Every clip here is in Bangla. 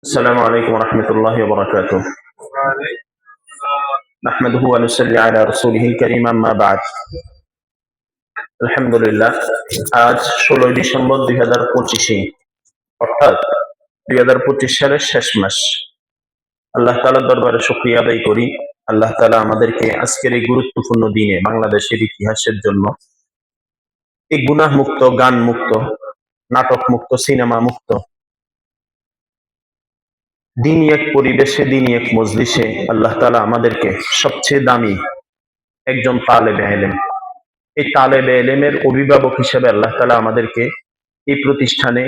السلام عليكم ورحمة الله وبركاته. نحمده ونصلي على رسوله الكريم أما بعد. আলহামদুলিল্লাহ, আজ 16 ডিসেম্বর 2025, অর্থাৎ 2025 সালের শেষ মাস। আল্লাহ তাআলার দরবারে শুকরিয়া আদায় করি। আল্লাহ তাআলা আমাদেরকে আজকের এই গুরুত্বপূর্ণ দিনে বাংলাদেশের ইতিহাসের জন্য এই গুনাহ মুক্ত, গান মুক্ত, নাটক মুক্ত, সিনেমা মুক্ত দিনই এক পরিবেশে, দিনই এক মজলিসে আল্লাহ তাআলা আমাদেরকে সবচেয়ে দামি একজন তালেবে ইলম, এই তালেবে ইলমের অভিভাবক হিসেবে আল্লাহ তাআলা আমাদেরকে এই প্রতিষ্ঠানে,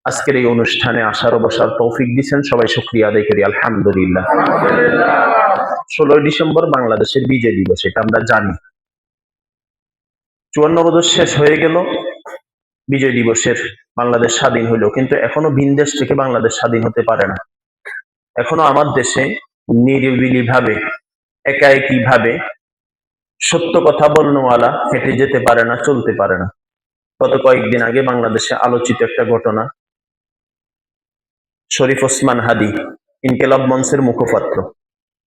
আজকের এই অনুষ্ঠানে আসার ও বসার তৌফিক দিয়েছেন। সবাই শুকরিয়া আদায় করি আলহামদুলিল্লাহ। 16 ডিসেম্বর বাংলাদেশের বিজয় দিবস, এটা আমরা জানি। 54 বছর শেষ হয়ে গেল বিজয় দিবসের, বাংলাদেশ স্বাধীন হইল, কিন্তু এখনো ভিন দেশ থেকে বাংলাদেশ স্বাধীন হতে পারে না। এখনো আমার দেশে নিরিবিলি ভাবে, একাএকি ভাবে সত্য কথা বলনেওয়ালা হেঁটে যেতে পারে না, চলতে পারে না। গত কয়েকদিন আগে বাংলাদেশে আলোচিত একটা ঘটনা, শরীফ ওসমান হাদি, ইনকিলাব মঞ্চের মুখপাত্র,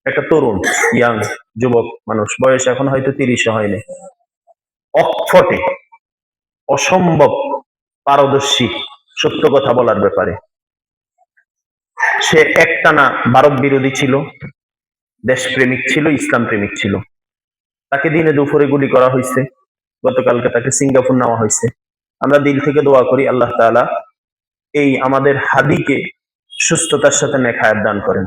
একটা তরুণ ইয়াং যুবক মানুষ, বয়স এখন হয়তো 30 হয়নি, অকপটে, অসম্ভব পারদর্শী সত্য কথা বলার ব্যাপারে। সে একটানা ভারত বিরোধী ছিল, দেশপ্রেমিক ছিল, ইসলাম প্রেমিক ছিল। তাকে দিনে দুপুরে গুলি করা হয়েছে, গতকালকে তাকে সিঙ্গাপুর নেওয়া হয়েছে। আমরা দিল থেকে দোয়া করি আল্লাহ তাআলা এই আমাদের হাদিকে সুস্থতার সাথে নেক হায়াত দান করেন।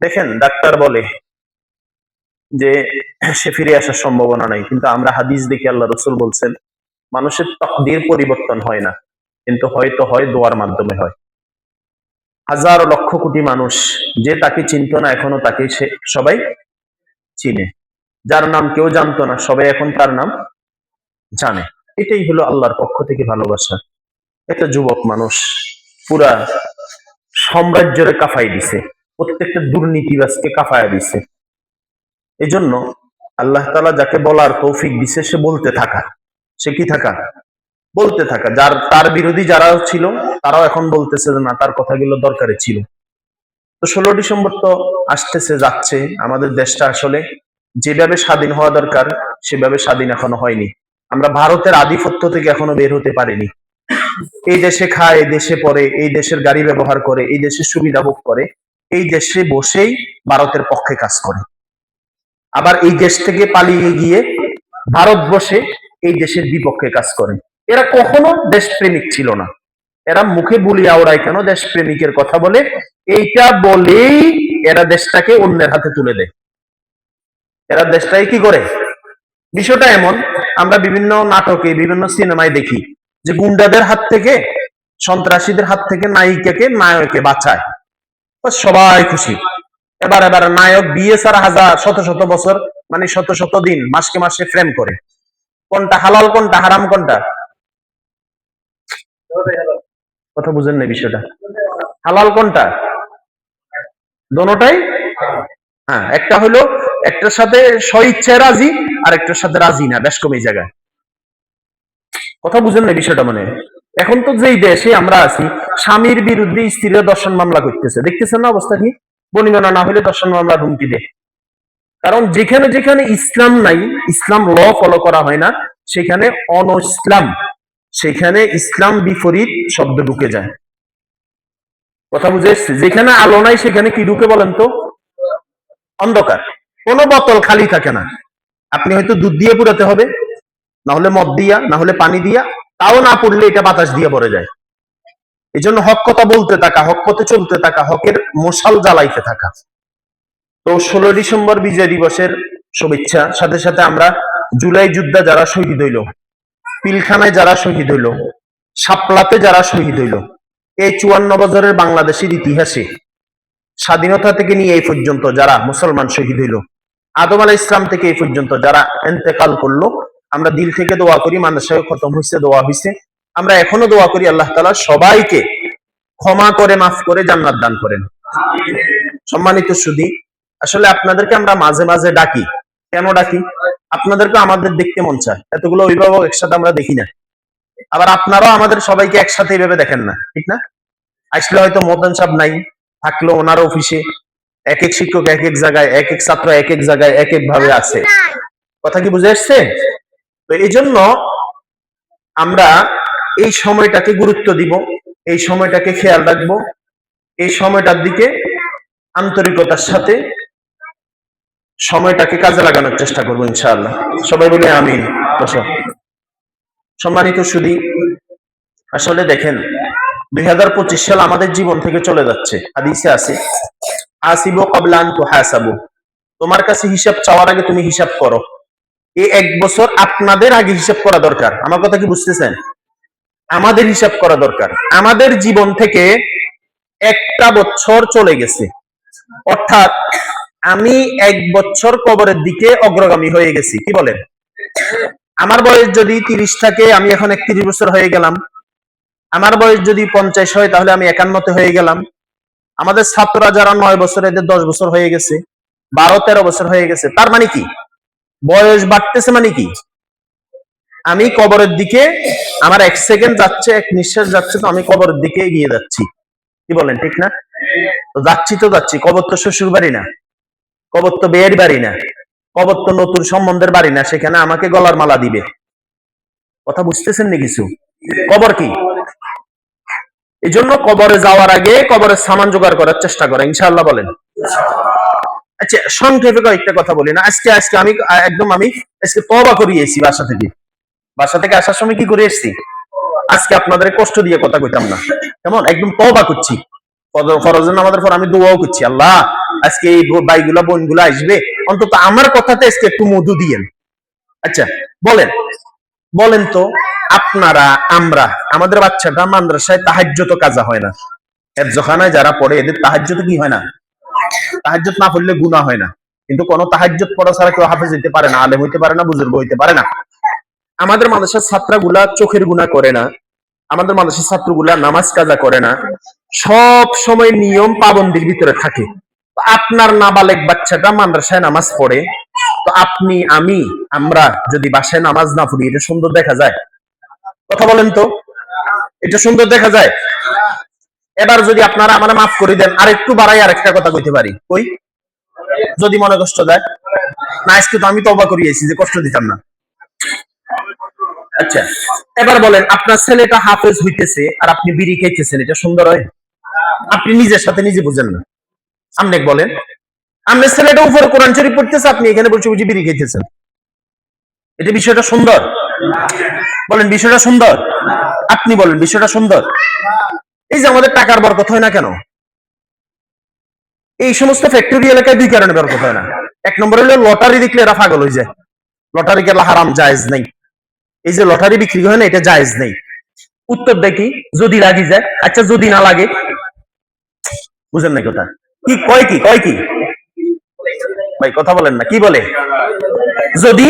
দেখেন, ডাক্তার বলে যে সে ফিরে আসার সম্ভাবনা নাই, কিন্তু আমরা হাদিস দেখি আল্লাহ রাসূল বলছেন মানুষের তাকদীর পরিবর্তন হয় না, কিন্তু হয়তো হয় দোয়ার মাধ্যমে হয়। হাজার লক্ষ কোটি মানুষ যে তাকে চিনত না, এখনো তাকে সবাই চিনে। যার নাম কেউ জানতো না, সবাই এখন তার নাম জানে। এটাই হলো আল্লাহর পক্ষ থেকে ভালোবাসা। একটা যুবক মানুষ পুরা সাম্রাজ্যরে কাফাই দিছে, প্রত্যেকটা দুর্নীতিবাজকে কাফায়া দিছে। এজন্য আল্লাহ তাআলা যাকে বলার তৌফিক দিছে, সে বলতে থাকা, সে কি থাকা, বলতে থাকা। যার তার বিরোধী যারা ছিল তারাও এখন বলতেছে যে না, তার কথাগুলো দরকারে ছিল। তো 16 ডিসেম্বর তো আসতেছে, যাচ্ছে। আমাদের দেশটা আসলে যেভাবে স্বাধীন হওয়া দরকার সেভাবে স্বাধীন এখনো হয়নি। আমরা ভারতের আধিপত্য থেকে এখনো বের হতে পারিনি। এই দেশে খায়, এই দেশে পড়ে, এই দেশের গাড়ি ব্যবহার করে, এই দেশের সুবিধা ভোগ করে, এই দেশে বসেই ভারতের পক্ষে কাজ করে। আবার এই দেশ থেকে পালিয়ে গিয়ে ভারত বসে এই দেশের বিপক্ষে কাজ করে। এরা কখনো দেশপ্রেমিক ছিল না। এরা মুখে বুলি আওড়ায় কেন দেশপ্রেমিকের কথা বলে, এইটা বলেই এরা দেশটাকে অন্যের হাতে তুলে দেয়। এরা দেশটাকে কি করে, বিষয়টা এমন, আমরা বিভিন্ন নাটকে, বিভিন্ন সিনেমায় দেখি যে গুন্ডাদের হাত থেকে, সন্ত্রাসীদের হাত থেকে নায়িকাকে, নায়কে বাঁচায়, সবাই খুশি। এবার নায়ক বিয়ে ছাড়া হাজার শত শত বছর, মানে শত শত দিন, মাসকে মাসে প্রেম করে। কোনটা হালাল, কোনটা হারাম, কোনটা কথা বুঝেন না বিষয়টা? হালাল কোনটা? দোনোটাই। হ্যাঁ, একটা হলো একটার সাথে স্বইচ্ছায় রাজি, আর একটার সাথে রাজি না, বেশ কম এই জায়গায়। কথা বুঝেন না বিষয়টা? মানে এখন তো যেই দেশে আমরা আছি, স্বামীর বিরুদ্ধে স্ত্রীরা দর্শন মামলা করতেছে, দেখতেছেন না অবস্থা কি? বনিগণা না হলে দর্শন মামলা হুমকি দেয়। কারণ যেখানে যেখানে ইসলাম নাই, ইসলাম ল ফলো করা হয় না, সেখানে অন ইসলাম, সেখানে ইসলাম বিপরীত শব্দ ঢুকে যায়। কথা বুঝে এসছে? যেখানে আলো নাই সেখানে কি ঢুকে বলেন তো? অন্ধকার। কোনো বোতল খালি থাকে না, আপনি হয়তো দুধ দিয়ে পুরাতে হবে, না হলে মদ দিয়া, না হলে পানি দিয়া, তাও না পড়লে এটা বাতাস দিয়ে ভরে যায়। এই জন্য হক কথা বলতে থাকা, হক পথে চলতে থাকা, হকের মশাল জ্বালাইতে থাকা। তো 16 ডিসেম্বর বিজয় দিবসের শুভেচ্ছা। সাথে সাথে আমরা জুলাই যুদ্ধে যারা শহীদ হইল, পিলখানায় যারা শহীদ হইল, শাপলাতে যারা শহীদ হইল, এই 54 বছরের বাংলাদেশের ইতিহাসে স্বাধীনতা থেকে নিয়ে এই পর্যন্ত যারা মুসলমান শহীদ হইল, আদম আলাইহিস ইসলাম থেকে এই পর্যন্ত যারা ইন্তেকাল করলো, আমরা দিল থেকে দোয়া করি, মাদ্রাসায় খতম হয়েছে, দোয়া হয়েছে, আমরা এখনো দোয়া করি আল্লাহ তাআলা সবাইকে ক্ষমা করে, মাফ করে জান্নাত দান করেন। সম্মানিত সুধী, আসলে আপনাদেরকে আমরা মাঝে মাঝে ডাকি। কেন ডাকি? আপনাদেরকে আমাদের দেখতে মন চায়। এতগুলো অভিভাবক একসাথে আমরা দেখি না। আবার আপনারাও আমাদের সবাইকে একসাথে এইভাবে দেখেন না, ঠিক না? আসলে হয়তো মদন সাহেব নাই, থাকলো ওনার অফিসে, এক এক শিক্ষক এক এক জায়গায়, এক এক ছাত্র এক এক জায়গায় এক এক ভাবে আছে। কথা কি বুঝে আসছে? তো এই জন্য আমরা এই সময়টাকে গুরুত্ব দিব, এই সময়টাকে খেয়াল রাখবো, এই সময়টার দিকে আন্তরিকতার সাথে সময়টাকে কাজে লাগানোর চেষ্টা করবো ইনশাআল্লাহ। সবাই বলি আমিন। সম্মানিত সুধী, আসলে দেখেন 2025 সাল আমাদের জীবন থেকে চলে যাচ্ছে। হাদিসে আছে, হাসিবু ক্বাবলা আন তুহাসাবু, তোমার কাছে হিসাব চাওয়ার আগে তুমি হিসাব করো। এই এক বছর আপনাদের আগে হিসাব করা দরকার। আমার কথা কি বুঝতেছেন? আমাদের হিসাব করা দরকার। আমাদের জীবন থেকে একটা বছর চলে গেছে, অর্থাৎ আমি এক বছর কবরের দিকে অগ্রগামী হয়ে গেছি। কি বলেন? আমার বয়স যদি 30 থাকে, আমি এখন 31 বছর হয়ে গেলাম। আমার বয়স যদি 50 হয়, তাহলে আমি 51 হয়ে গেলাম। আমাদের ছাত্ররা যারা 9 বছর, এদের 10 বছর হয়ে গেছে, 12-13 বছর হয়ে গেছে। তার মানে কি? বয়স বাড়তেছে মানে কি? আমি কবরের দিকে, আমার 1 সেকেন্ড যাচ্ছে, 1 নিঃশ্বাস যাচ্ছে, তো আমি কবরের দিকে এগিয়ে যাচ্ছি। কি বলেন, ঠিক না? তো যাচ্ছি। কবর তো শ্বশুর বাড়ি না, কবর তো বিয়ের বাড়ি না, কবর তো নতুন সম্বন্ধের বাড়ি না, সেখানে আমাকে গলার মালা দিবে। কথা বুঝতেছেন না কিছু? কবর কি? এই জন্য কবরে যাওয়ার আগে কবরের সামান জোগাড় করার চেষ্টা করা, ইনশাআল্লাহ বলেন। আচ্ছা, সংক্ষেপে কয়েকটা কথা বলি না। আজকে আমি আজকে তওবা করিয়েছি বাসা থেকে আসার সময় কি করে এসেছি? আজকে আপনাদের কষ্ট দিয়ে কথা কইতাম না, কেমন একদম তওবা করছি। ফরজের নামাজের পর আমি দোয়াও করছি, আল্লাহ আজকে এই ভাইগুলা বোনগুলা আসবে, অন্তত আমার কথাতে আজকে একটু মধু দিয়েন। আচ্ছা বলেন তো, আপনারা, আমরা, আমাদের বাচ্চাটা মাদ্রাসায় তাহাজ্জুদ কাজা হয় না, হেফজখানায় যারা পড়ে এদের তাহাজ্জুদ কি হয় না? তাহাজ্জুদ না পড়লে গুনাহ হয় না। কিন্তু কোন তাহাজ্জুদ পড়া ছাড়া কেউ হাফেজ হইতে পারে না, আলেম হইতে পারে না, বুজুর্গ হইতে পারে না। আমাদের মাদ্রাসার ছাত্রগুলা চোখের গুনাহ করে না, আমাদের মাদ্রাসার ছাত্রগুলা নামাজ কাজা করে না, সব সময় নিয়ম পাবন্দির ভিতরে থাকে। আপনার নাবালেগ বাচ্চাটা মাদ্রাসায় নামাজ পড়ে, তো আপনি, আমরা যদি বাসায় নামাজ না পড়ি, এটা সুন্দর দেখা যায়? কথা বলেন তো, এটা সুন্দর দেখা যায়? এবার যদি আপনারা আমার মাফ করে দেন, আর একটু বাড়াই আরেকটা কথা কইতে পারি, কই? যদি মনে কষ্ট দেয় না, আজকে তো আমি তওবা করিয়েছি যে কষ্ট দিতাম না। আচ্ছা, এবার বলেন, আপনার ছেলেটা হাফেজ হইতেছে আর আপনি বিড়ি খাইতেছেন, এটা সুন্দর হয়? আপনি নিজের সাথে নিজে বুঝেন না। আপনি বলেন, আপনার ছেলেটা উপরে কোরআন শরীফ পড়তেছে, আপনি এখানে বসে বসে বিড়ি খাইতেছেন, এটা বিষয়টা সুন্দর? বলেন বিষয়টা সুন্দর? আপনি বলেন বিষয়টা সুন্দর? এই যে আমাদের টাকার বরকত হয় না কেন? এই সমস্ত ফ্যাক্টরি এলাকায় 2 কারণে বরকত হয় না। 1 নম্বর হলো লটারি দেখলে এরা পাগল হয়ে যায়, লটারি খেলা হারাম, জায়েজ নেই। এই যে লটারি বিক্রি হয় না, এটা জায়েজ নেই। উত্তর দেখি, যদি লাগি যায়। আচ্ছা যদি না লাগে? বুঝেন না কথা কি কয়? কি ভাই কথা বলেন না, কি বলে? যদি,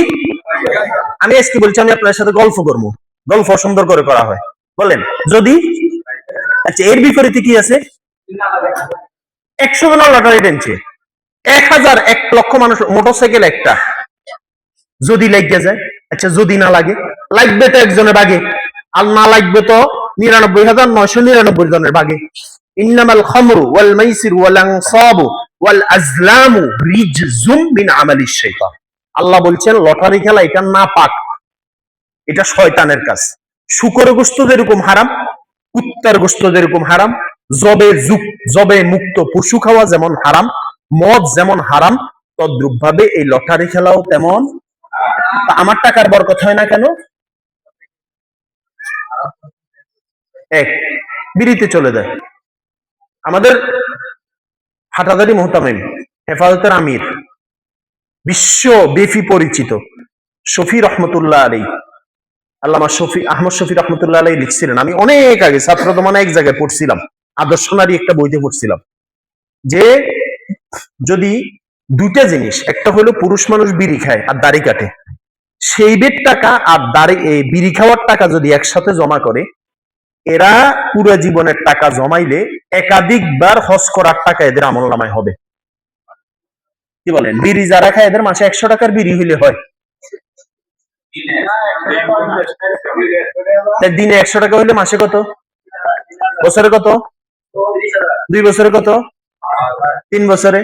আমি আজকে বলছি আমি আপনার সাথে গল্প করবো, গল্প সুন্দর করে করা হয়, বলেন যদি। আচ্ছা, এর বিপরীতে কি আছে? 100 জন লটারি টেনছে, 1000, 1 লক্ষ মানুষ, মোটরসাইকেল একটা, যদি লাগিয়ে যায়। আচ্ছা যদি না লাগে? লাগবে তো একজনের ভাগে, আর না লাগবে তো 99,999 জনের ভাগে। ইন্নামাল খামরু ওয়াল মাইসির ওয়াল আনসাবু ওয়াল আজলামু রিজজুম মিন আমালিশ শাইতান। আল্লাহ বলছেন লটারি খেলা এটা নাপাক, এটা শয়তানের কাজ। শুকরের গোশত যেরকম হারাম, কুত্তার গোশত যেরকম হারাম, জবে মুক্ত পশু খাওয়া যেমন হারাম, মদ যেমন হারাম, তদ্রূপ ভাবে এই লটারি খেলাও তেমন। আমার টাকার বরকত হয় না কেন? এক, বিড়িতে চলে যায়। আমাদের হাটাদারি মোহতামিম, হেফাজতের আমির, বিশ্বব্যাপী পরিচিত শফি রহমতুল্লাহ আলী, আল্লামা আহমদ শফি রহমতুল্লাহ আলী লিখছিলেন, আমি অনেক আগে ছাত্র জমানে এক জায়গায় পড়ছিলাম, আদর্শ নারী একটা বইতে পড়ছিলাম, যে যদি 2টা জিনিস, একটা হলো পুরুষ মানুষ বিড়ি খায় আর দাড়ি কাটে, সেই বের টাকা আর বিড়ি খাওয়ার টাকা যদি একসাথে জমা করে, এরা পুরো জীবনের টাকা জমাইলে একাধিকবার হজ করার টাকা এদের আমলনামায় হবে। কি বলেন? বিড়ি যারা খায় এদের মাসে 100 টাকার বিড়ি হইলে হয়, দিনে 100 টাকা হইলে মাসে কত? বছরে কত? 2 বছরে কত? 3 বছরে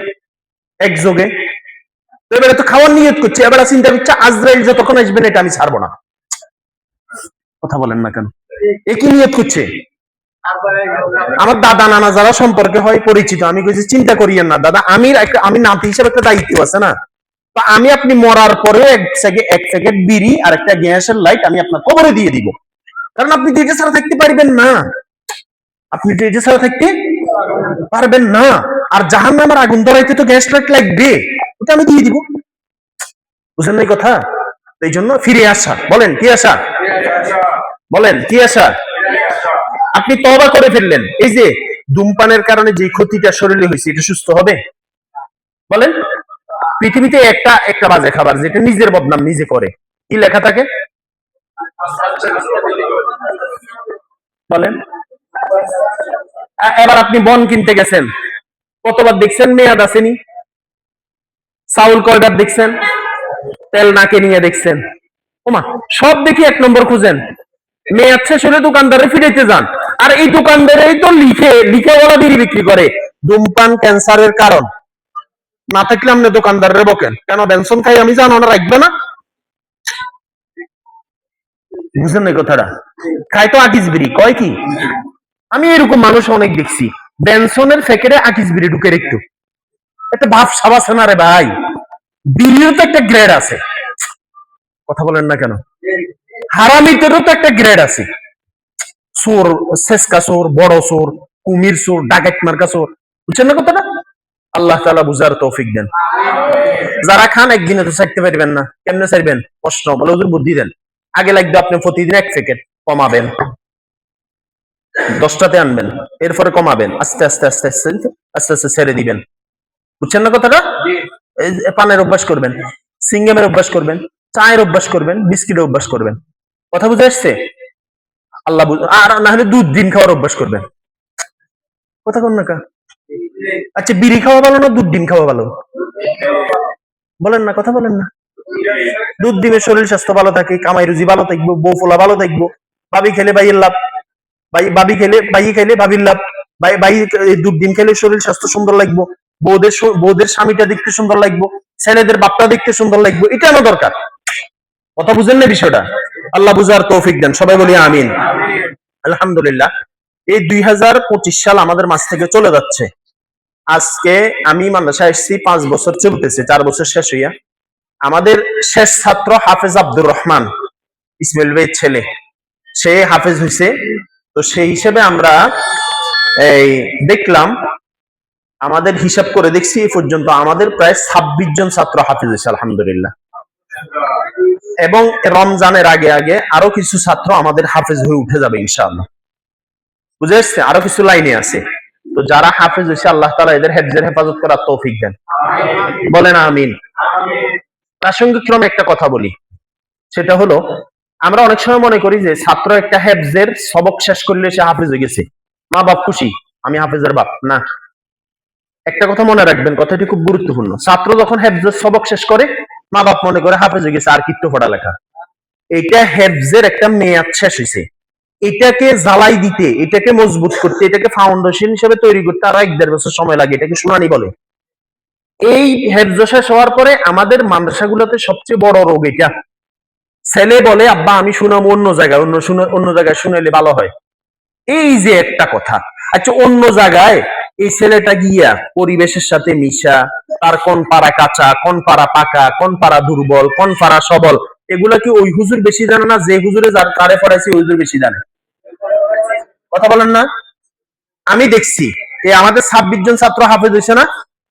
একযোগে। তো এবারে তো খাওয়ার নিয়ত করছে, এবারে চিন্তা করছে আজরাইল যতক্ষণ আসবেন এটা আমি ছাড়বো না। কথা বলেন না কেন? এ কি নিয়ত করছে? আমার দাদা নানা যারা সম্পর্কে হয় পরিচিত, আমি কইছি চিন্তা করিয়েন না দাদা, আমি নাতি হিসেবে একটা দায়িত্ব আছে না, তো আমি আপনি মরার পরে এক প্যাকেট বিড়ি আর একটা গ্যাসের লাইট আমি আপনার কবরে দিয়ে দিব, কারণ আপনি তো এটা ছাড়া থাকতে পারবেন না, আপনি তো এটা ছাড়া থাকতে পারবেন না। আর জাহান্নামের আগুন ধরাইতে তো গ্যাস লাইট লাগবে, ওটা আমি দিয়ে দিব। বুঝলেন না এই কথা? এই জন্য ফিরে আসা। বলেন কি আসা? বলেন কি আসা? আপনি তওবা করে ফেললেন, এই যে ধূমপানের কারণে যে ক্ষতিটা শরীরে হয়েছে এটা সুস্থ হবে? বলেন। পৃথিবীতে একটা একটা বাজে খাবার যেটা নিজের বদনাম নিজে করে, কি লেখা থাকে? বলেন। এবার আপনি বন কিনতে গেছেন, কতবার দেখছেন মেয়াদ আসেনি? চাউল কয়বার দেখছেন? তেল নাকে নিয়ে দেখছেন? ওমা, সব দেখি 1 নম্বর খুঁজেন, মেয়াদ শেষ হলে দোকানদারে ফিরাইতে যান, আর এই দোকানদারেই তো লিখে লিখে ওরা বিড়ি বিক্রি করে ধূমপান ক্যান্সারের কারণ। না থাকলে আপনি দোকানদারের বকেন কেন, বেনসন খাই আমি জানো না, রাখবে না? বুঝলেন না কথাটা? খায় তো আকিস বিড়ি, কয় কি? আমি এরকম মানুষ অনেক দেখছি, বেনসনের প্যাকেটে আকিস বিড়ি ঢুকে একটু একটা ভাব সাব আছে না রে ভাই? বিড়ির তো একটা গ্রেড আছে। কথা বলেন না কেন? হারামিতেরও তো একটা গ্রেড আছে। চোর, শেষকা চোর, বড় চোর, কুমির চোর, ডাকাত মার্কা চোর। বুঝছেন না কথাটা? আল্লাহ তাআলা বুঝার তৌফিক দেন। যারা খান একদিনে তো ছাড়তে পারবেন না, কেমনে ছাড়বেন? প্রশ্ন বলে হুজুর বুদ্ধি দেন। আগে লাগবে আপনি প্রতিদিন 1 প্যাকেট, কমাবেন, 10টাতে আনবেন, এরপরে কমাবেন, আস্তে আস্তে আস্তে আস্তে আস্তে আস্তে ছেড়ে দিবেন। বুঝছেন না কথাটা? এই যে পানের অভ্যাস করবেন, সিঙ্গামের অভ্যাস করবেন, চায়ের অভ্যাস করবেন, বিস্কিটের অভ্যাস করবেন। কথা বুঝে আসছে? আল্লাহ আর না হলে দুধ ডিম খাওয়ার অভ্যাস করবেন। কথা কোন না কা? আচ্ছা, বিড়ি খাওয়া ভালো না দুধ ডিম খাওয়া ভালো? বলেন না, কথা বলেন না। দুধ ডিমের শরীর স্বাস্থ্য ভালো থাকে, কামাই রুজি ভালো থাকবো, বউ ফোলা ভালো থাকবো, ভাবি খেলে ভাইয়ের লাভ, ভাবি খেলে ভাই খেলে ভাবির লাভ, ভাই দুধ ডিম খেলে শরীর স্বাস্থ্য সুন্দর লাগবো, বউদের স্বামীটা দেখতে সুন্দর লাগবো, ছেলেদের বাপটা দেখতে সুন্দর লাগবো, এটা আমার দরকার। কথা বুঝেন না বিষয়টা? আল্লাহ বুঝার তৌফিক দেন, সবাই বলি আমিন। আলহামদুলিল্লাহ। এই 2025 সাল আমাদের মাঝ থেকে চলে যাচ্ছে। আজকে আমি মাদ্রাসায় এসেছি 5 বছর চলতেছে, 4 বছর শেষ হইয়া। আমাদের শেষ ছাত্র হাফেজ আব্দুর রহমান, ইসমাইল ভাইয়ের ছেলে, সে হাফেজ হয়েছে। তো সেই হিসেবে আমরা এই দেখলাম, আমাদের হিসাব করে দেখছি এই পর্যন্ত আমাদের প্রায় 26 জন ছাত্র হাফেজ হয়েছে আলহামদুলিল্লাহ। এবং রমজানের আগে আগে আরো কিছু ছাত্র আমাদের হাফেজ হয়ে উঠে যাবে ইনশাআল্লাহ। বুঝে আসছে? আরো কিছু লাইনে আছে। তো যারা হাফেজ হয়েছে আল্লাহ তাআলা এদের হেফজের হেফাজত করার তৌফিক দেন, বলেন আমিন। প্রাসঙ্গিক ক্রমে একটা কথা বলি, সেটা হলো আমরা অনেক সময় মনে করি যে ছাত্র একটা হেফজের সবক শেষ করলে সে হাফেজ হয়ে গেছে, মা বাপ খুশি, আমি হাফেজের বাপ। না, একটা কথা মনে রাখবেন, কথাটি খুব গুরুত্বপূর্ণ। ছাত্র যখন হেফজের সবক শেষ করে মা বাপ মনে করে হাফেজ হয়ে গেছে, আর কিত্ত পড়ালেখা। এটা হেফজের একটা মেয়াদ শেষ হয়েছে, এটাকে জ্বালাই দিতে, এটাকে মজবুত করতে, এটাকে ফাউন্ডেশন হিসেবে তৈরি করতে আরো 1-1.5 বছর সময় লাগে, এটাকে শুনানি বলে। এই হেফজ শেষ হওয়ার পরে আমাদের মাদ্রাসাগুলোতে সবচেয়ে বড় রোগ এটা। ছেলে বলে আব্বা আমি শুনাম অন্য জায়গায়, অন্য জায়গায় শুনাইলে ভালো হয়। এই যে একটা কথা। আচ্ছা, অন্য জায়গায় এই ছেলেটা গিয়া পরিবেশের সাথে মিশা, তার কোন পাড়া কাঁচা, কোন পাড়া পাকা, কোন পাড়া দুর্বল, কোন পাড়া সবল, এগুলা কি ওই হুজুর বেশি জানে না যে হুজুরে যার কারে পড়াইছে ওই হুজুর বেশি জানে? কথা বলেন না? আমি দেখছি এই আমাদের 26 জন ছাত্র হাফেজ হয়েছে না,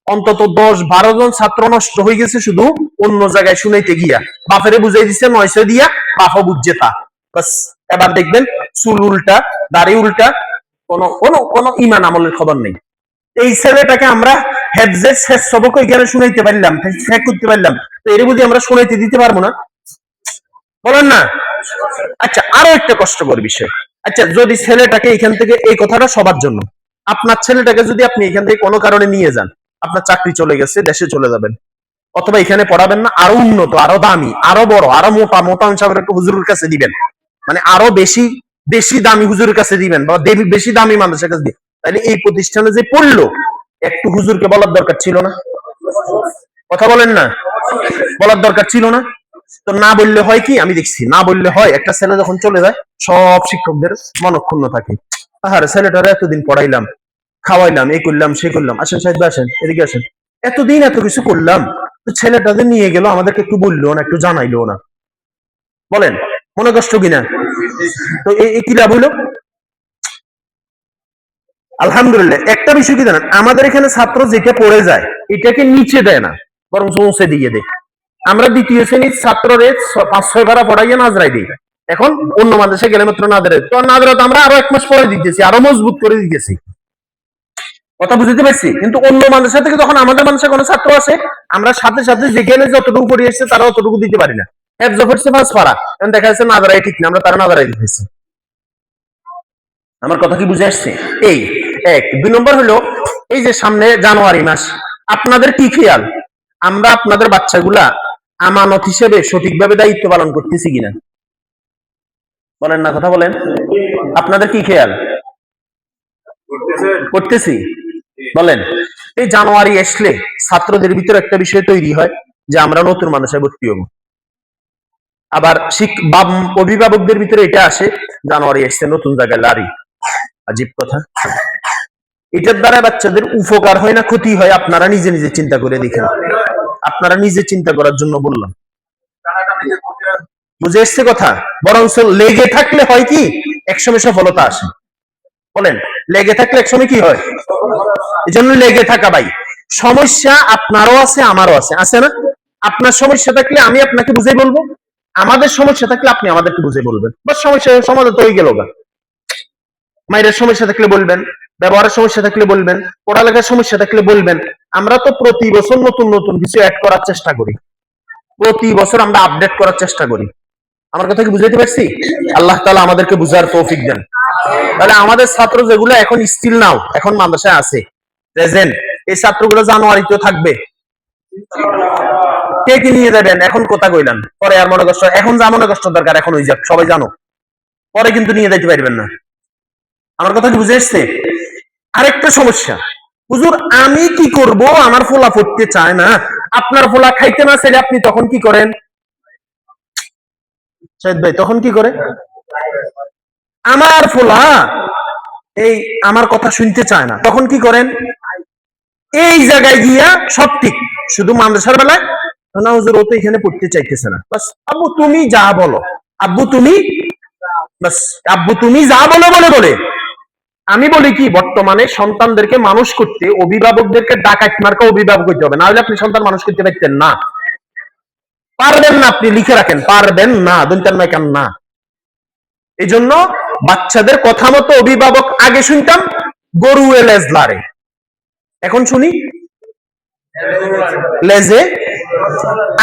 অন্তত 10-12 জন ছাত্র নষ্ট হয়ে গেছে শুধু অন্য জায়গায় শুনাইতে গিয়া। বাপেরে বুঝাই দিচ্ছে 900 দিয়া, বাপও বুঝছে তা। বাস, এবার দেখবেন চুল উল্টা, দাড়ি উল্টা, কোনো ইমান আমলের খবর নেই। এই ছেলেটাকে আমরা হেফজের শেষ সবক এখানে শুনাইতে পারলাম, শেখ করতে পারলাম, তো এর বুঝি আমরা শুনাইতে দিতে পারবো না? বলেন না? আচ্ছা, আরো একটা কষ্টকর বিষয়। আচ্ছা, যদি ছেলেটাকে এখান থেকে, এই কথাটা সবার জন্য, আপনার ছেলেটাকে যদি আপনি এখান থেকে কোনো কারণে নিয়ে যান, আপনার চাকরি চলে গেছে, দেশে চলে যাবেন, অথবা এখানে পড়াবেন না, আরো উন্নত, আরো দামি, আরো বড়, আরো মোটা মোটা হিসাবে একটা হুজুরের কাছে দিবেন, মানে আরো বেশি বেশি দামি হুজুরের কাছে দিবেন, বা বেশি দামি মানুষের কাছে দিবেন, তাহলে এই প্রতিষ্ঠানে যে পড়লো একটু হুজুরকে বলার দরকার ছিল না? কথা বলেন না, বলার দরকার ছিল না? তো না বললে হয় কি, আমি দেখছি না বললে হয় একটা ছেলে যখন চলে যায় সব শিক্ষকদের মনক্ষুণ্ণ থাকে। আহারে ছেলেটারা এতদিন পড়াইলাম, খাওয়াইলাম, এই করলাম সে করলাম, আসেন সাহেব আসেন, এদিকে আসেন, এতদিন এত কিছু করলাম, তো ছেলেটাদের নিয়ে গেল, আমাদেরকে একটু বললো না, একটু জানাইলো না। বলেন মনে কষ্ট কিনা? তো এই কি লাভ হইলো? আলহামদুলিল্লাহ একটা বিষয় কি জানেন, আমাদের এখানে ছাত্র যেটা পড়ে যায় এটাকে নিচে দেয় না, বরং উঁচে দিয়ে দেয়। আমরা দ্বিতীয় শ্রেণীর ছাত্ররে 5-6 ভাড়া পড়াইয়া নাজরাই দিই। এখন অন্য মাদ্রাসায় গেলে মাত্র নাজরে, তো নাজরা আমরা আরো 1 মাস পরে দিতেছি, আরো মজবুত করে দিতেছি। কথা বুঝতে পারছি? কিন্তু অন্য মাদ্রাসা থেকে যখন আমাদের মাদ্রাসায় কোনো ছাত্র আসে, আমরা সাথে সাথে যেখানে যতটুকু পড়ে এসেছে তারা অতটুকু দিতে পারি না। দেখা যাচ্ছে নাজরাই ঠিক না, আমরা তারা নাজরাই দিতেছি। আমার কথা কি বুঝে আসছে? এই এক। 2 নম্বর হলো এই যে সামনে জানুয়ারি মাস, আপনাদের কি খেয়াল আমরা আপনাদের বাচ্চাগুলা আমানত হিসেবে সঠিকভাবে দায়িত্ব পালন করতেছি কিনা? বলেন না, কথা বলেন। আপনাদের কি খেয়াল করতেছি? বলেন। এই জানুয়ারি আসলে ছাত্রদের ভিতরে একটা বিষয় তৈরি হয় যে আমরা নতুন মানুষে ভর্তি হবো। আবার অভিভাবকদের ভিতরে এটা আসে জানুয়ারি আসছে নতুন জায়গায় লারি। আজীব কথা। এটার দ্বারা বাচ্চাদের উপকার হয় না ক্ষতি হয়, আপনারা নিজে নিজে চিন্তা করে দেখেন। আপনারা নিজে চিন্তা করার জন্য বললাম। বুঝে এসছে কথা? বরং লেগে থাকলে হয় কি একসময় সফলতা আসে। বলেন লেগে থাকলে একসময় কি হয়? এই জন্য লেগে থাকা ভাই। সমস্যা আপনারও আছে আমারও আছে, আছে না? আপনার সমস্যা থাকলে আমি আপনাকে বুঝাই বলবো, আমাদের সমস্যা থাকলে আপনি আমাদেরকে বুঝে বলবেন, বাস সমস্যা সমাধান তো হয়ে গেল। মায়ের সমস্যা থাকলে বলবেন, ব্যবহারের সমস্যা থাকলে বলবেন, পড়ালেখার সমস্যা থাকলে বলবেন। আমরা তো প্রতি বছর নতুন নতুন কিছু অ্যাড করার চেষ্টা করি, প্রতি বছর আমরা আপডেট করার চেষ্টা করি। আমার কথা কি বুঝাইতে পারছি? আল্লাহ তাআলা আমাদেরকে বুঝার তৌফিক দেন। তাহলে আমাদের ছাত্র যেগুলো এখন স্টিল নাও এখন মাদ্রাসায় আছে প্রেজেন্ট, এই ছাত্রগুলো জানুয়ারিতেও থাকবে। কে কি নিয়ে যাবেন এখন কথা কইলাম, পরে আর মনে কষ্ট, এখন যা মনে কষ্ট দরকার এখন ওই যাক, সবাই জানো, পরে কিন্তু নিয়ে যাইতে পারবেন না। আমার কথা কি বুঝে এসছে? আরেকটা সমস্যা, হুজুর আমি কি করব, আমার ফোলা পড়তে চায় না, আপনার ফোলা খাইতে না চাইলে আপনি তখন কি করেন? শহীদ ভাই তখন কি করে? আমার ফোলা এই আমার কথা শুনতে চায় না, তখন কি করেন? এই জায়গায় গিয়া সব ঠিক, শুধু মাদ্রাসার বেলায় না হুজুর ও তো এখানে পড়তে চাইতেছে না, বাস আব্বু তুমি যা বলো, আব্বু তুমি, বাস আব্বু তুমি যা বলো বলে বলে। আমি বলি কি, বর্তমানে সন্তানদেরকে মানুষ করতে অভিভাবকদেরকে ডাকাত মার্কা অভিভাবক হইতে হবে, না হলে আপনি সন্তান মানুষ করতে পারতেন না, পারবেন না। আপনি লিখে রাখেন, পারবেন না, দন্তান নাই কান না। এই জন্য বাচ্চাদের কথা মতো অভিভাবক, আগে শুনতাম গরু লেজ লারে, এখন শুনি লেজে।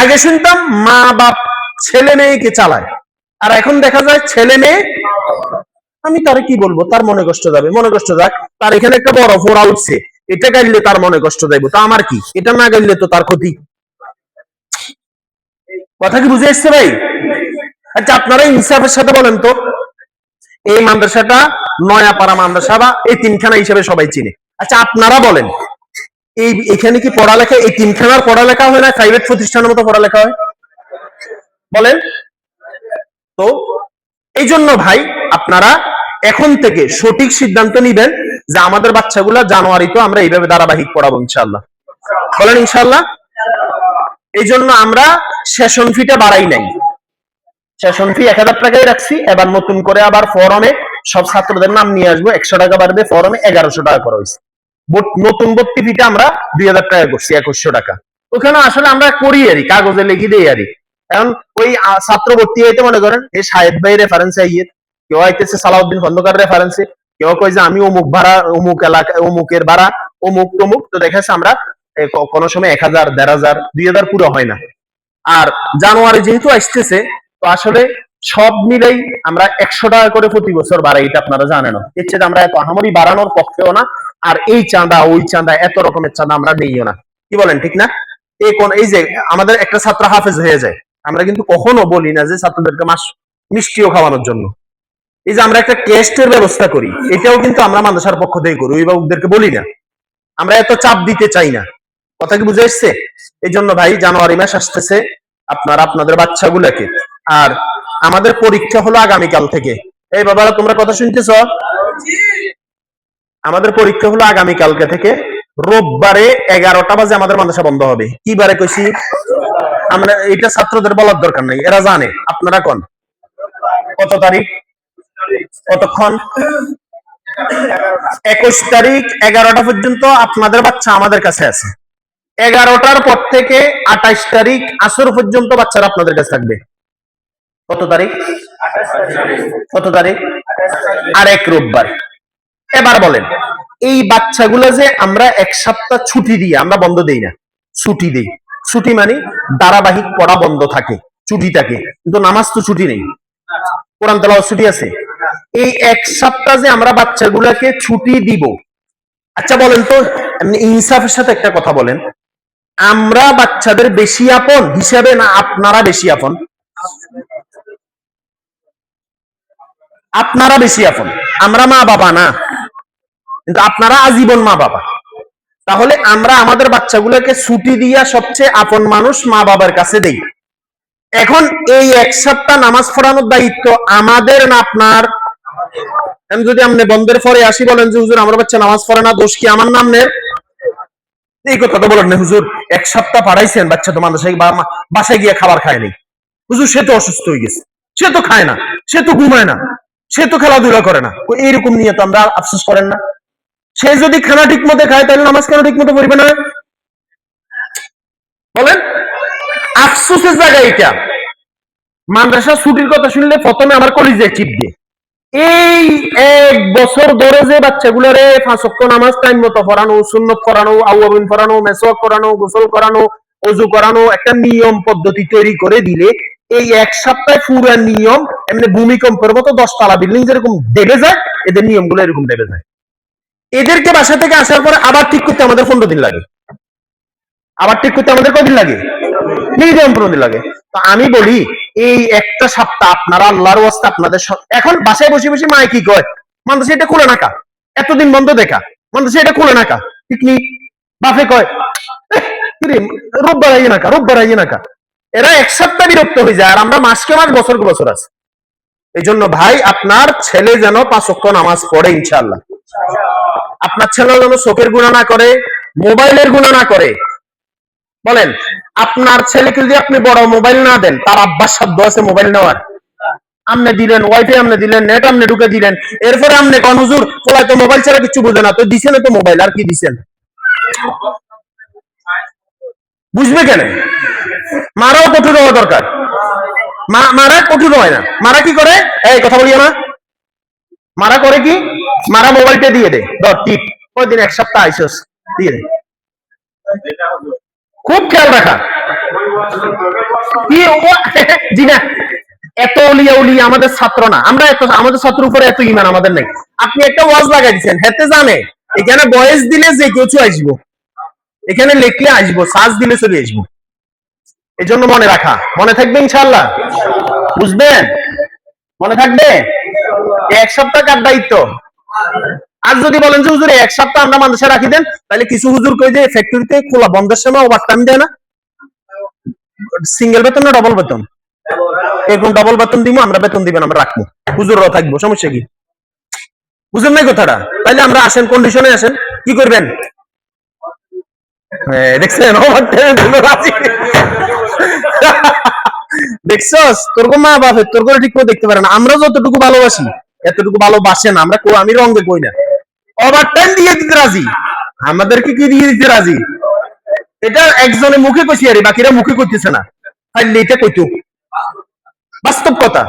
আগে শুনতাম মা বাপ ছেলে মেয়েকে চালায়, আর এখন দেখা যায় ছেলে মেয়ে, আমি তারে কি বলবো, তার মনে কষ্ট যাবে, মনে কষ্ট যাক, তার এখানে একটা বড় ফোড়া উঠছে, এটা গাইলে তার মনে কষ্ট যাইব, তা আমার কি, এটা না গাইলে তো তার ক্ষতি। কথা কি বুঝে এসছে ভাই? আচ্ছা আপনারা ইনসাফের সাথে বলেন তো, এই মাদ্রাসাটা নয়াপাড়া মাদ্রাসা বা এই তিনখানা হিসেবে সবাই চিনে, আচ্ছা আপনারা বলেন এই এখানে কি পড়ালেখা এই তিনখানার পড়ালেখা হয় না প্রাইভেট প্রতিষ্ঠানের মতো পড়ালেখা হয়? বলেন তো। এই জন্য ভাই আপনারা এখন থেকে সঠিক সিদ্ধান্ত নিবেন যে আমাদের বাচ্চাগুলা জানুয়ারিতে আমরা এইভাবে ধারাবাহিক পড়াবো ইনশাআল্লাহ। বলেন ইনশাআল্লাহ। এই জন্য আমরা সেশন ফিটা বাড়াই নাই, সেশন ফি 1000 টাকাই রাখছি, এবার নতুন করে আবার ফরমে সব ছাত্রদের নাম নিয়ে আসবো, 100 টাকা বাড়বে, ফরমে 1100 টাকা করা হয়েছে। নতুন ভর্তি ফিটা আমরা 2000 টাকা করছি, 2100 টাকা। ওখানে আসলে আমরা করি আরই, কাগজে লিখি দিই আরই। এখন ওই ছাত্র ভর্তি হইতে মনে করেন এই সাহেব ভাই রেফারেন্সে আইয়ে, কেউ আইতেছে সালাউদ্দিন খন্দকার রেফারেন্সে, কেউ কয় যে আমি অমুক ভাড়া, অমুক এলাকা, অমুকের ভাড়া, অমুক তমুক, তো দেখাচ্ছে আমরা কোনো সময় 1000, 1500, 2000 পুরো হয় না। আর জানুয়ারি যেহেতু আসতেছে, তো আসলে সব মিলেই আমরা 100 টাকা করে প্রতি বছর বাড়াই, এটা আপনারা জানেন। এর চেয়ে আমরা এত আহামরি বাড়ানোর পক্ষেও না, আর এই চাঁদা ওই চাঁদা এত রকমের চাঁদা আমরা নেইও না। কি বলেন ঠিক না? এই যে আমাদের একটা ছাত্র হাফেজ হয়ে যায়, আমরা কিন্তু কখনো বলি না যে ছাত্রদেরকে মিষ্টিও খাওয়ানোর জন্য। এই যে আমরা একটা টেস্টের ব্যবস্থা করি, এটাও কিন্তু আমরা মাদ্রাসার পক্ষ থেকে করি, অভিভাবকদেরকে বলি না, আমরা এত চাপ দিতে চাই না। কথা কি বুঝে এসছে? এই জন্য ভাই জানুয়ারি মাস আসতেছে, আপনারা আপনাদের বাচ্চাগুলোকে, আর আমাদের পরীক্ষা হলো আগামীকাল থেকে। এই বাবারা তোমরা কথা শুনতেছ? আমাদের পরীক্ষা হলো আগামীকালকে থেকে। রোববারে 11টা বাজে আমাদের মাদ্রাসা বন্ধ হবে। কি বারে কইছি? আমরা এটা ছাত্রদের বলার দরকার নাই, এরা জানে। আপনারা কোন কত তারিখ? কতক্ষণ? 21 তারিখ 11টা পর্যন্ত আপনাদের বাচ্চা আমাদের কাছে আছে। 11টার পর থেকে 28 তারিখ আসর পর্যন্ত বাচ্চারা আপনাদের কাছে থাকবে। কত তারিখ? কত তারিখ? আর এক রোববার। এবার বলেন, এই বাচ্চাগুলো যে আমরা এক সপ্তাহ ছুটি দিই, আমরা বন্ধ দেই না, ছুটি দেই। ছুটি মানে ধারাবাহিক পড়া বন্ধ থাকে, ছুটি থাকে, কিন্তু নামাজ তো ছুটি নেই, কোরআন তেলাওয়াত ছুটি আছে। এই এক সপ্তাহ যে আমরা বাচ্চাগুলোকে ছুটি দিব, আচ্ছা বলেন তো, ইনসাফের সাথে একটা কথা বলেন, আমরা বাচ্চাদের বেশি আপন হিসাবে না আপনারা বেশি আপন? আপনারা বেশি আপন, আমরা মা বাবা না, কিন্তু আপনারা আজীবন মা বাবা। তাহলে আমরা আমাদের বাচ্চাগুলোকে ছুটি দিয়া সবচেয়ে আপন মানুষ মা বাবার কাছে দেই। এখন এই এক সপ্তাহ নামাজ পড়ানোর দায়িত্ব আমাদের না আপনার? আমি যদি আপনি বন্ধের পরে আসি বলেন যে হুজুর আমার বাচ্চা নামাজ পড়ে না, দোষ কি আমার নামের? এই কথা তো বলেন না হুজুর, এক সপ্তাহ পাঠাইছেন, বাচ্চা তো মাদ্রাসায় বাসায় গিয়ে খাবার খায়নি। হুজুর সে তো অসুস্থ হয়ে গেছে, সে তো খায় না, সে তো ঘুমায় না, সে তো খেলাধুলা করে না। এইরকম নিয়ে তো আমরা আফসোস করেন না? সে যদি খানা ঠিক মতো খায় তাহলে নামাজ কেন ঠিক মতো পড়বে না? বলেন, আফসোসের জায়গা এটা। মাদ্রাসা ছুটির কথা শুনলে প্রথমে আমার কলিজায় চিপ দিয়ে। এই এক বছর ধরে যে বাচ্চাগুলোরে 5 ওয়াক্ত নামাজ টাইম মতো পড়ানো, সুন্নত করানো, আউয়াবিন পড়ানো, মেসওয়াক করানো, গোসল করানো, ওযু করানো, একটা নিয়ম পদ্ধতি তৈরি করে দিলে এই এক সপ্তাহে পুরো নিয়ম এমনি ভূমিকম্পের মতো 10 তলা বিল্ডিং যেরকম দেবে যায়, এদের নিয়মগুলো এরকম দেবে যায়। এদেরকে বাসা থেকে আসার পরে আবার ঠিক করতে আমাদের 15 দিন লাগে, আবার ঠিক করতে আমাদের কদিন লাগে? মিনিমাম 15 দিন লাগে। তো আমি বলি, এই একটা সপ্তাহ আপনারা আল্লাহর ওয়াস্তে আপনাদের এখন বাসায় বসে বসে মায় কি কয়, মাদ্রাসা এটা খুলে নাকা, এতদিন বন্ধ দেখা, মাদ্রাসা এটা খুলে নাকা, পিকনিক। বাপে কয় রোববার আইয়ে নাকা, রোববার আইয়ে নাকা। এরা এক সপ্তাহ বিরক্ত হয়ে যায়, আর আমরা মাসকে মাস বছরকে বছর আছে। এই জন্য ভাই আপনার ছেলে যেন 5 ওয়াক্ত নামাজ পড়ে ইনশাআল্লাহ। আপনার ছেলে যেন চোখের গুনাহ না করে, মোবাইলের গুনাহ না করে। বলেন, আপনার ছেলেকে যদি আপনি বড় মোবাইল না দেন, তার আব্বার সাধ্য আছে মোবাইল নেওয়ার? আপনি দিলেন ওয়াইফাই, আপনি দিলেন নেট, আপনি ঢুকে দিলেন, এরপরে আপনি কোন হুজুর পোলায় তো মোবাইল ছাড়া কিছু বুঝে না, তো দিছেন তো মোবাইল, আর কি দিছেন? বুঝবে কেন? মারাও কঠোর হওয়া দরকার। মারা কঠোর হয় না, মারা কি করে? এই কথা বলিও না। মারা করে কি? মারা মোবাইলটা দিয়ে দে, ধর টিপ, ওই দিন এক সপ্তাহ আইসস, দিয়ে দে। খুব খেয়াল রাখা। কি জি না, এত উলিয়া উলি আমাদের ছাত্র না, আমরা এত আমাদের ছাত্র উপরে এত ইমান আমাদের নেই। আপনি একটা ওয়াজ লাগাই দিচ্ছেন, হেতে জানে এখানে বয়স দিলে যে কিছু আসবো, এখানে লিখলে আসবো, সার্চ দিলে চলে আসবো। এই জন্য মনে রাখা, মনে থাকবে ইনশাআল্লাহ, বুঝবেন? মনে থাকবে? এক সপ্তাহ কার দায়িত্ব? আর যদি বলেন যে হুজুর এক সপ্তাহ আমরা মাদ্রাসা রাখি দেন, তাহলে কিছু হুজুর কই যে ফ্যাক্টরিতে খোলা বন্ধের সময় ওভার টাইম দেয় না, সিঙ্গেল বেতন না ডবল বেতন? এরকম ডবল বেতন দিব, আমরা বেতন দিবেন, আমরা রাখবো, হুজুররাও থাকবো, সমস্যা কি? বুঝেন নাই কথাটা? তাইলে আমরা আসেন, কন্ডিশনে আসেন, কি করবেন? দেখছেন দেখছস, তোর মা বাপ তোর করে ঠিক করে দেখতে পারে না। আমরা যতটুকু ভালোবাসি এতটুকু ভালোবাসে না। আমরা আমি রঙে কই না, ওভার টাইম দিয়ে দিতে রাজি, আমাদেরকে কি দিয়ে দিতে রাজি? এটা একজনের মুখে কইছি, আরে বাকিরা মুখে কইতেছে না, তাইলে এটা কইতো বাস্তব কথা।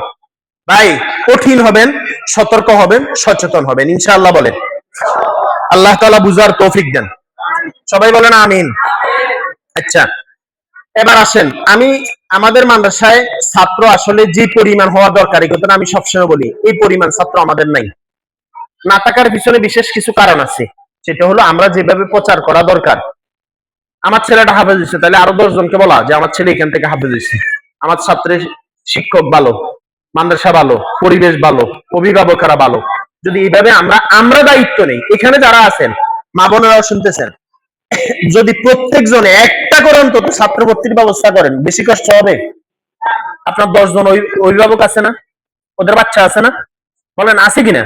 ভাই কঠিন হবেন, সতর্ক হবেন, সচেতন হবেন ইনশাআল্লাহ। বলেন আল্লাহ তাআলা বুঝার তৌফিক দেন, সবাই বলেন আমিন। আচ্ছা, এবার আসেন, আমি আমাদের মাদ্রাসায় ছাত্র আসলে যে পরিমাণ হওয়া দরকার, এই কথাটা আমি সবসময় বলি, এই পরিমাণ ছাত্র আমাদের নাই। না থাকার পিছনে বিশেষ কিছু কারণ আছে, সেটা হলো আমরা যেভাবে প্রচার করা দরকার। আমার ছেলেটা হাফেজ হয়েছে, তাহলে আরো 10 জনকে বলা যে আমার ছেলে এখান থেকে হাফেজ হয়েছে, আমার ছাত্রের শিক্ষক ভালো, মাদ্রাসা ভালো, পরিবেশ ভালো, অভিভাবকরা ভালো, যদি এইভাবে আমরা দায়িত্ব নেই, এখানে যারা আছেন মা বোনেরাও শুনতেছেন, যদি প্রত্যেক জনে একটা করে অন্তত ছাত্র ভর্তির ব্যবস্থা করেন, বেশি কষ্ট হবে? আপনার 10 জন অভিভাবক আছে না, ওদের বাচ্চা আছে না, বলেন আছে কিনা?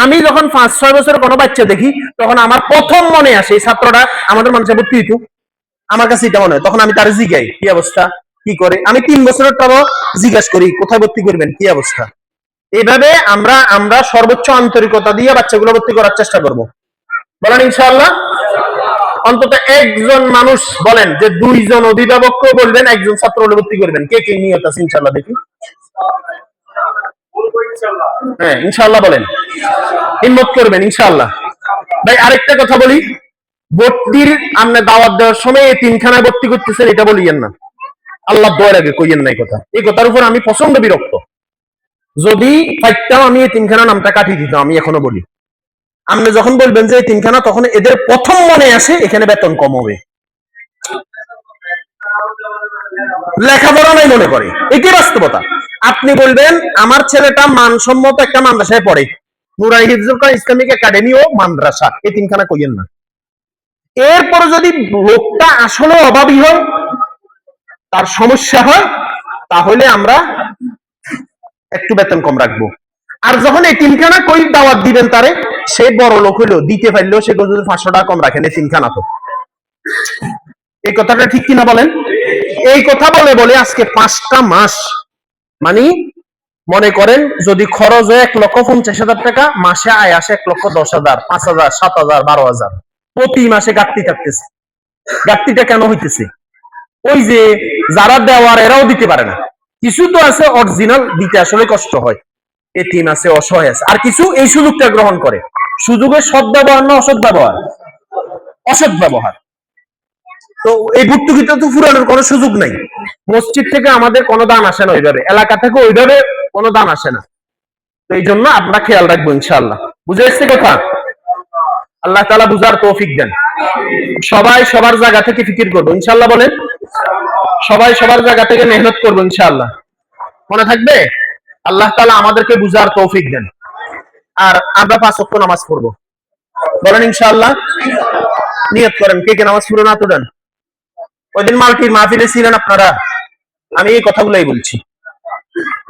আমি যখন 5-6 বছরের কোনো বাচ্চা দেখি, তখন আমার প্রথম মনে আসে এই ছাত্রটা আমাদের মানুষে ভর্তি হইতো, আমার কাছে এটা মনে হয়। তখন আমি তার জিজ্ঞাই কি অবস্থা, কি করে। আমি 3 বছরের তারও জিজ্ঞাসা করি কোথায় ভর্তি করবেন, কি অবস্থা। এইভাবে আমরা সর্বোচ্চ আন্তরিকতা দিয়ে বাচ্চাগুলো ভর্তি করার চেষ্টা করব, বলেন ইনশাআল্লাহ। অন্তত একজন মানুষ বলেন যে 2 জন অভিভাবককে বলবেন একজন ছাত্র হলে ভর্তি করবেন, কে কে নিয়ত আছে ইনশাআল্লাহ দেখি। হ্যাঁ ইনশাআল্লাহ বলেন, হিম্মত করবেন ইনশাআল্লাহ। ভাই আরেকটা কথা বলি, ভর্তির আপনি দাওয়াত দেওয়ার সময় এই 3খানায় ভর্তি করতেছেন এটা বলিয়েন না, আল্লাহ দয়ার আগে কইয়েন না এই কথা। এই কথার উপর আমি প্রচন্ড বিরক্ত। যদি পাইতাম আমি এই 3খানা নামটা কাটিয়ে দিতাম। আমি এখনো বলি, আপনি যখন বলবেন যে এই 3খানা, তখন এদের প্রথম মনে আসে এখানে বেতন কম হবে, লেখাপড়া নাই মনে করে, এটাই বাস্তবতা। আপনি বলবেন আমার ছেলেটা মানসম্মত একটা মাদ্রাসায় পড়ে, নুরানি হিফজুল কোরআন ইসলামিক একাডেমি ও মাদ্রাসা, এই 3খানা কইয়েন না। এরপরে যদি লোকটা আসলে অভাবী হয়, তার সমস্যা হয়, তাহলে আমরা একটু বেতন কম রাখবো। আর যখন এই 3খানা কই দাওয়াত দিবেন তারে, সে বড় লোক হইলো, দিতে পারলেও সে যদি 500 টাকা কম রাখেন, এই 3খানা তো। এই কথাটা ঠিক কিনা বলেন? এই কথা বলে বলে আজকে 5টা মাস, মানে মনে করেন যদি খরচ হয় 1,50,000 টাকা, মাসে আয় আসে 1,10,000, 5,000, 7,000, 12,000, প্রতি মাসে ঘাটতি থাকতেছে। ঘাটতিটা কেন হইতেছে? ওই যে যারা দেওয়ার এরাও দিতে পারে না, কিছু তো আছে অরিজিনাল, দিতে আসলে কষ্ট হয়, এতিম আছে, অসহায় আছে, আর কিছু এই সুযোগটা গ্রহণ করে। সুযোগের সৎ ব্যবহার না অসৎ ব্যবহার? অসৎ ব্যবহার। তো এই ভর্তুকিটা তো ফুরানোর কোনো সুযোগ নাই। মসজিদ থেকে আমাদের কোনো দান আসে না ওইভাবে, এলাকা থেকে ওইভাবে কোনো দান আসে না। তো এই জন্য আমরা খেয়াল রাখবো ইনশাআল্লাহ। বুঝে এসছে কথা? আল্লাহ তাআলা বুঝার তৌফিক দেন। সবাই সবার জায়গা থেকে ফিকির করবো ইনশাআল্লাহ বলেন। সবাই সবার জায়গা থেকে মেহনত করবো ইনশাআল্লাহ। মনে থাকবে? আল্লাহ তাআলা আমাদেরকে বুঝার তৌফিক দেন। আর আমরা 5 ওয়াক্ত নামাজ পড়বো, বলেন ইনশাআল্লাহ। নিয়ত করেন, কে কে নামাজ পড়ো না তো দেন। ওইদিন মাল্টির মাহফিলে ছিলেন আপনারা, আমি এই কথাগুলাই বলছি।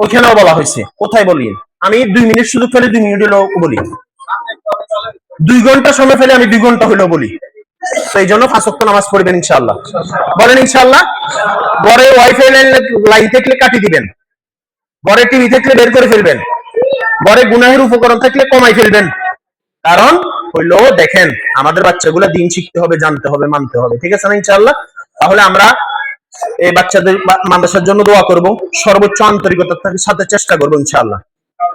ওইখানেও বলা হয়েছে, কোথায় বলি আমি 2 মিনিট সুযোগ পেলে 2 মিনিট হলেও বলি, 2 ঘন্টা সময় পেলে আমি 2 ঘন্টা হলেও বলি। তো এই জন্য 5 ওয়াক্ত নামাজ পড়বেন ইনশাআল্লাহ, বলেন ইনশাআল্লাহ। ঘরে ওয়াইফাই লাইন থাকলে কাটি দিবেন, ঘরে টিভি থাকলে বের করে ফেলবেন, ঘরে গুনাহের উপকরণ থাকলে কমাই ফেলবেন। কারণ হইলো দেখেন, আমাদের বাচ্চাগুলো দিন শিখতে হবে, জানতে হবে, মানতে হবে, ঠিক আছে না ইনশাআল্লাহ। তাহলে আমরা এই বাচ্চাদের মাদ্রাসার জন্য দোয়া করব, সর্বোচ্চ আন্তরিকতার সাথে চেষ্টা করবো ইনশাআল্লাহ।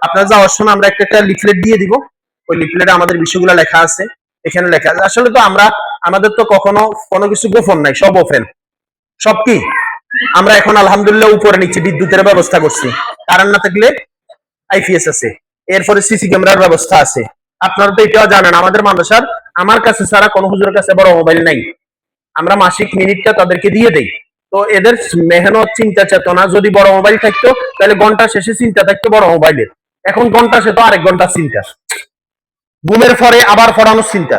আপনারা যাওয়ার সময় আমরা একটা লিফলেট দিয়ে দিব, ওই লিফলেটে আমাদের বিষয়গুলো লেখা আছে। এখানে লেখা আছে, আসলে তো আমাদের তো কখনো কোনো কিছু গোপন নাই, সব ওপেন। সব কি আমরা এখন আলহামদুলিল্লাহ উপরে নিচে বিদ্যুতের ব্যবস্থা করছি, কারেন্ট না থাকলে আইপিএস আছে, এরপরে সিসি ক্যামেরার ব্যবস্থা আছে। আপনারা তো এটাও জানেন, আমাদের মাদ্রাসার আমার কাছে ছাড়া কোনো হুজুরের কাছে বড় মোবাইল নাই। আমরা মাসিক মিনিটটা তাদেরকে দিয়ে দেই। তো এদের মেহনত, চিন্তা চেতনা, যদি বড় মোবাইল থাকতো তাহলে ঘন্টা শেষে চিন্তা থাকতো বড় মোবাইলের, এখন ঘন্টা শেষে আরেক ঘন্টা চিন্তা, ঘুমের পরে আবার পড়ানোর চিন্তা,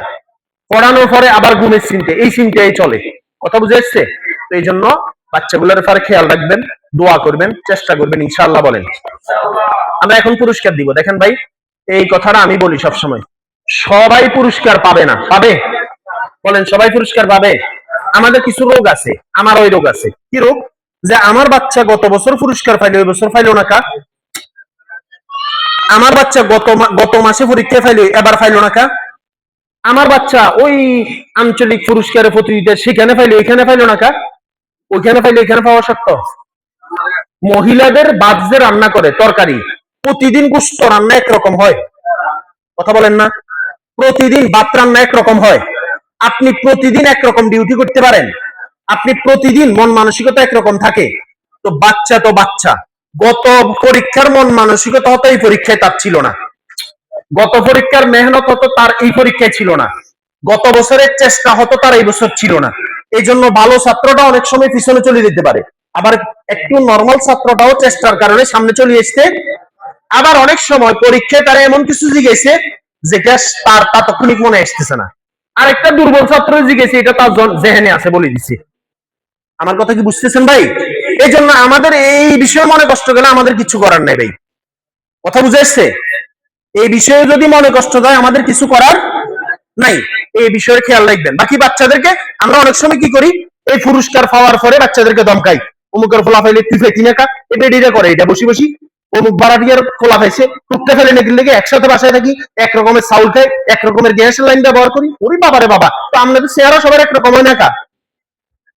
পড়ানোর পরে আবার ঘুমের চিন্তা, এই চিন্তাই চলে। কথা বুঝে এসছে? তো এই জন্য বাচ্চাগুলোর ব্যাপারে খেয়াল রাখবেন, দোয়া করবেন, চেষ্টা করবেন ইনশাআল্লাহ বলেন। আমরা এখন পুরস্কার দিব। দেখেন ভাই, এই কথাটা আমি বলি সবসময়, সবাই পুরস্কার পাবে না, পাবে? বলেন সবাই পুরস্কার পাবে? আমাদের কিছু রোগ আছে, আমার ওই রোগ আছে। কি রোগ? যে আমার বাচ্চা গত বছর পুরস্কার পাইলো, ওই বছর পাইলো না কা? আমার বাচ্চা গত মাসে পরীক্ষা পাইলো, এবার পাইলো না কা? আমার বাচ্চা ওই আঞ্চলিক পুরস্কারের প্রতিযোগিতা সেখানে পাইলো, এখানে পাইলো না কা? ওইখানে পাইলো, এখানে পাওয়া সত্য। মহিলাদের বাদ যে রান্না করে তরকারি, প্রতিদিন গোশত রান্না একরকম হয়, কথা বলেন না? প্রতিদিন ভাত রান্না একরকম হয়। আপনি প্রতিদিন একরকম ডিউটি করতে পারেন, আপনি প্রতিদিন মন মানসিকতা একরকম থাকে। তো বাচ্চা গত পরীক্ষার মন মানসিকতা হতো এই পরীক্ষায় তার ছিল না, গত পরীক্ষার মেহনত হতো তার এই পরীক্ষায় ছিল না, গত বছরের চেষ্টা হতো তার এই বছর ছিল না। এই জন্য ভালো ছাত্রটা অনেক সময় পিছনে চলে যেতে পারে। আবার একটু নর্মাল ছাত্রটাও চেষ্টার কারণে সামনে চলে এসছে। আবার অনেক সময় পরীক্ষায় তারা এমন কিছু জিজ্ঞেসে যেটা তার তাৎক্ষণিক মনে আসতেছে না, আর একটা দুর্বল ছাত্র জিজ্ঞেসে এটা তার জেহেনে আছে বলে দিচ্ছে। আমার কথা কি বুঝতেছেন ভাই? এই জন্য আমাদের এই বিষয়ে মনে কষ্ট গেলে আমাদের কিছু করার নেই ভাই, কথা বুঝে এসছে? এই বিষয়ে যদি মনে কষ্ট দেয় আমাদের কিছু করার নাই, এই বিষয়ে খেয়াল রাখবেন। বাকি বাচ্চাদেরকে আমরা অনেক সময় কি করি, এই পুরস্কার পাওয়ার পরে বাচ্চাদেরকে দমকাই, অমুকের ফলা ফাইলে তুই ফেটি না এটা এটা করে, এটা বসি বসি অমুক বাড়াটিয়ার ফলা ফাইছে টুকতে ফেলে নাকি লেগে একসাথে বাসায় থাকি, এক রকমের চাউল খাই, এক রকমের গ্যাসের লাইন ব্যবহার করি। ওরে বাবারে বাবা, তো আমাদের চেহারা সবার এক রকম হয় না কা?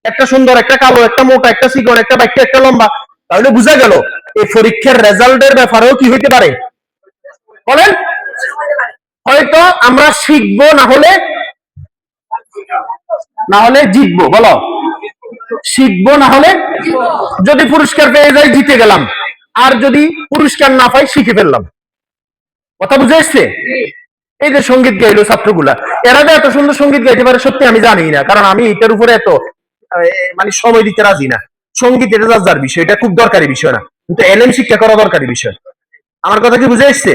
একটা সুন্দর, একটা কালো, একটা মোটা, একটা চিকন, একটা বাক্য, একটা লম্বা। তাহলে বুঝা গেল এই পরীক্ষার রেজাল্টের ব্যাপারেও কি হইতে পারে বলেন? হয়তো আমরা শিখবো, না হলে জিতবো। বলো, শিখবো না হলে, যদি পুরস্কার পেয়ে যাই জিতে গেলাম, আর যদি পুরস্কার না পাই শিখে ফেললাম। কথা বুঝে এসছে? এই যে সঙ্গীত গাইলো ছাত্রগুলা, এরা যে এত সুন্দর সঙ্গীত গাইতে পারে সত্যি আমি জানি না, কারণ আমি এটার উপরে এত মানে সময় দিতে রাজি না। সঙ্গীত এটা যার বিষয়, এটা খুব দরকারি বিষয় না, কিন্তু এলএম শিক্ষা করা দরকারি বিষয়। আমার কথা কি বুঝে এসছে?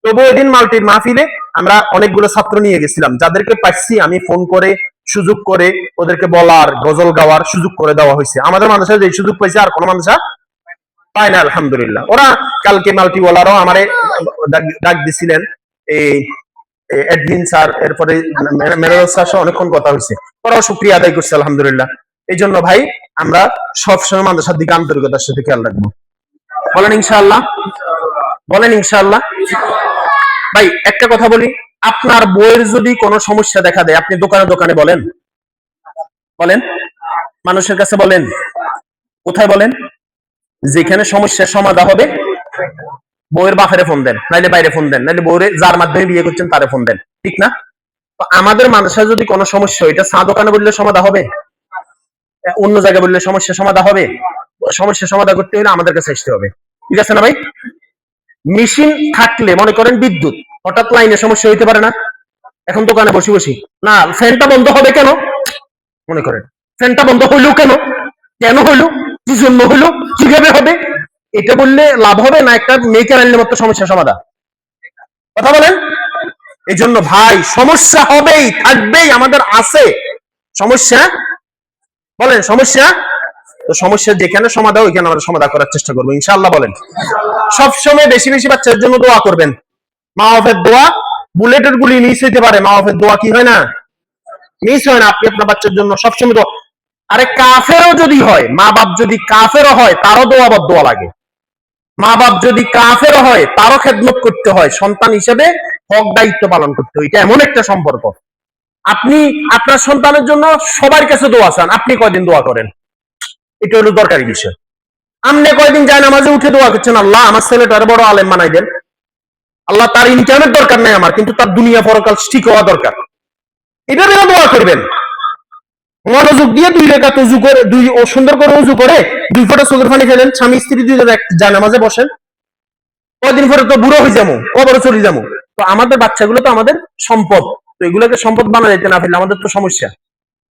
তবু এদিন মাল্টির মাহফিলে আমরা অনেকগুলো ছাত্র নিয়ে গেছিলাম, যাদেরকে পাইছি আমি ফোন করে সুযোগ করে ওদেরকে বলার, গজল গাওয়ার সুযোগ করে দেওয়া হয়েছে। আমাদের মাদ্রাসায় যে সুযোগ পাইছে আর কোনো মাদ্রাসা পায় না আলহামদুলিল্লাহ। ওরা কালকে মাল্টিওয়ালারাও আমারে ডাক দিছিলেন, এই এডমিন স্যার, এরপরে মেরাজ স্যার, অনেকক্ষণ কথা হয়েছে, ওরাও শুকরিয়া আদায় করছে আলহামদুলিল্লাহ। এই জন্য ভাই আমরা সবসময় মাদ্রাসার দিকে আন্তরিকতার সাথে খেয়াল রাখবো। বলেন ইনশাআল্লাহ, বলেন ইনশাআল্লাহ। ভাই একটা কথা বলি, আপনার বইয়ের যদি কোনো সমস্যা দেখা দেয় আপনি দোকানে দোকানে বলেন, বলেন মানুষের কাছে বলেন, কোথায় বলেন? যেখানে সমস্যার সমাধান হবে বউয়ের বাপেরে ফোন দেন, নাইলে বাইরে ফোন দেন, নাইলে বউরে যার মাধ্যমে বিয়ে করছেন তারে ফোন দেন, ঠিক না? তো আমাদের মানুষের যদি কোনো সমস্যা, এটা চা দোকানে বললে সমাধান হবে, অন্য জায়গায় বললে সমস্যা সমাধান হবে? সমস্যা সমাধান করতে হলে আমাদের কাছে আসতে হবে, ঠিক আছে না ভাই? মেশিন থাকলে, মনে করেন বিদ্যুৎ, হঠাৎ লাইনে সমস্যা হইতে পারে না? এখন দোকানে বসে বসি না, ফ্যানটা বন্ধ হবে কেন? মনে করেন ফ্যানটা বন্ধ হইলো কেন, কেন হইলো, কি জন্য হইলো, কিভাবে হবে, এটা বললে লাভ হবে না একটা মেয়েকে আনলে মতো সমস্যা সমাধান? কথা বলেন। এই জন্য ভাই সমস্যা হবেই, থাকবেই, আমাদের আছে সমস্যা। বলেন সমস্যা, তো সমস্যা যেখানে সমাধান ওইখানে আমরা সমাধান করার চেষ্টা করবো ইনশাআল্লাহ। বলেন সবসময় বেশি বেশি বাচ্চার জন্য দোয়া করবেন। মা বাপের দোয়া, বুলেটের গুলি মিস হইতে পারে, মা বাপের দোয়া কি হয় না, মিস হয় না। আপনি আপনার বাচ্চার জন্য সবসময় দোয়া। আরে কাফেরও যদি হয়, মা বাপ যদি কাফেরও হয় তারও দোয়া লাগে। মা বাপ যদি কাফেরও হয় তারও খেদমত করতে হয়, সন্তান হিসেবে হক দায়িত্ব পালন করতে হয়। এটা এমন একটা সম্পর্ক। আপনি আপনার সন্তানের জন্য সবার কাছে দোয়া চান, আপনি কয়দিন দোয়া করেন? এটা হলো দরকারি বিষয়। আপনি কয়দিন যায় নামাজে উঠে দোয়া করছেন, আল্লাহ আমার ছেলেটার বড় আলেম বানাই দেন, আল্লাহ তার ইনকামের দরকার নাই আমার, কিন্তু তার দুনিয়া পরকাল ঠিক হওয়া দরকার, এটা বেলা দোয়া করবেন। মনোযোগ দিয়ে 2 রাকাত ওযু করে, সুন্দর করে ওযু করে 2 ফোঁটা চোখের পানি ফেলেন, স্বামী স্ত্রী 2 যায় নামাজে বসেন। কয়দিন পরে তো বুড়ো হয়ে যাবো, কবরে চলে যাবো। তো আমাদের বাচ্চাগুলো তো আমাদের সম্পদ, তো এগুলোকে সম্পদ বানা যেতে না ফেললে আমাদের তো সমস্যা।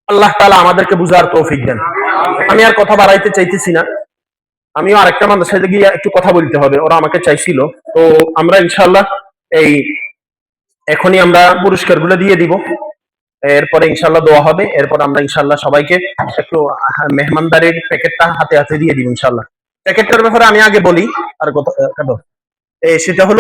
আল্লাহ তাআলা আমাদেরকে বুঝার তৌফিক দেন। আমি আর কথা বাড়াইতে চাইতেছি না, আমিও আরেকটা মানুষের সাথে গিয়ে একটু কথা বলতে হবে, ওরা আমাকে চাইছিল। তো আমরা ইনশাআল্লাহ এই এখনই আমরা পুরস্কারগুলো দিয়ে দিব, এরপরে ইনশাআল্লাহ দোয়া হবে, এরপর আমরা ইনশাআল্লাহ সবাইকে একটু মেহমানদারির প্যাকেটটা হাতে হাতে দিয়ে দিব ইনশাআল্লাহ। প্যাকেটটার ব্যাপারে আমি আগে বলি, আর কথা সেটা হলো